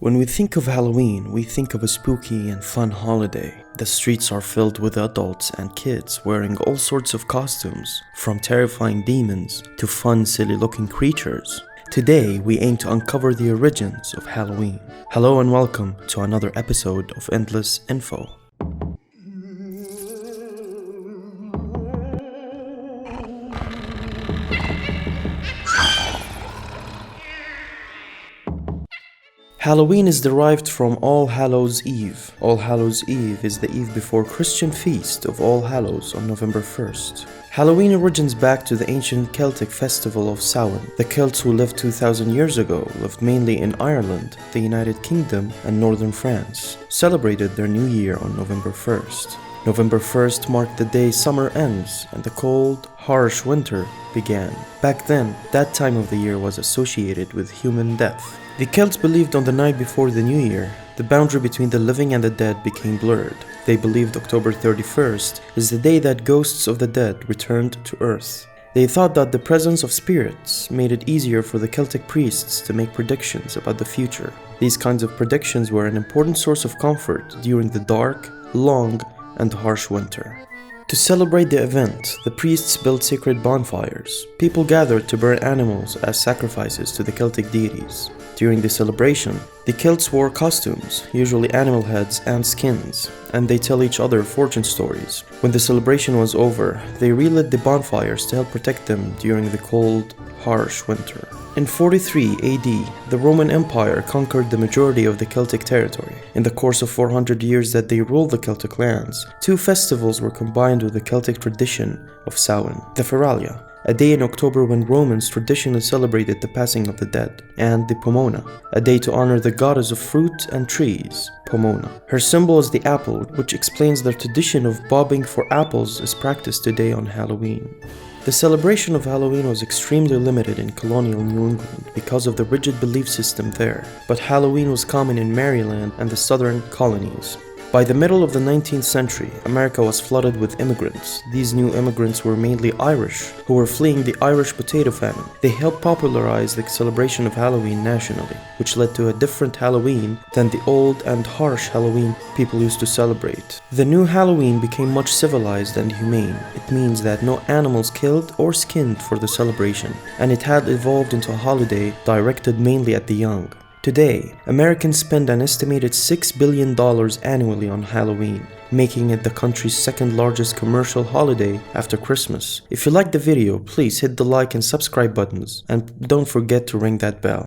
When we think of Halloween, we think of a spooky and fun holiday. The streets are filled with adults and kids wearing all sorts of costumes, from terrifying demons to fun, silly-looking creatures. Today, we aim to uncover the origins of Halloween. Hello and welcome to another episode of Endless Info. Halloween is derived from All Hallows Eve. All Hallows Eve is the eve before Christian feast of All Hallows on November 1st. Halloween origins back to the ancient Celtic festival of Samhain. The Celts who lived 2000 years ago lived mainly in Ireland, the United Kingdom, and northern France, celebrated their new year on November 1st. November 1st marked the day summer ends and the cold, harsh winter began. Back then, that time of the year was associated with human death. The Celts believed on the night before the new year, the boundary between the living and the dead became blurred. They believed October 31st is the day that ghosts of the dead returned to Earth. They thought that the presence of spirits made it easier for the Celtic priests to make predictions about the future. These kinds of predictions were an important source of comfort during the dark, long, and harsh winter. To celebrate the event, the priests built sacred bonfires. People gathered to burn animals as sacrifices to the Celtic deities. During the celebration, the Celts wore costumes, usually animal heads and skins, and they tell each other fortune stories. When the celebration was over, they relit the bonfires to help protect them during the cold, harsh winter. In 43 AD, the Roman Empire conquered the majority of the Celtic territory. In the course of 400 years that they ruled the Celtic lands, two festivals were combined with the Celtic tradition of Samhain: the Feralia, a day in October when Romans traditionally celebrated the passing of the dead, and the Pomona, a day to honor the goddess of fruit and trees, Pomona. Her symbol is the apple, which explains the tradition of bobbing for apples is practiced today on Halloween. The celebration of Halloween was extremely limited in colonial New England because of the rigid belief system there, but Halloween was common in Maryland and the southern colonies. By the middle of the 19th century, America was flooded with immigrants. These new immigrants were mainly Irish, who were fleeing the Irish potato famine. They helped popularize the celebration of Halloween nationally, which led to a different Halloween than the old and harsh Halloween people used to celebrate. The new Halloween became much civilized and humane. It means that no animals killed or skinned for the celebration, and it had evolved into a holiday directed mainly at the young. Today, Americans spend an estimated $6 billion annually on Halloween, making it the country's second largest commercial holiday after Christmas. If you liked the video, please hit the like and subscribe buttons, and don't forget to ring that bell.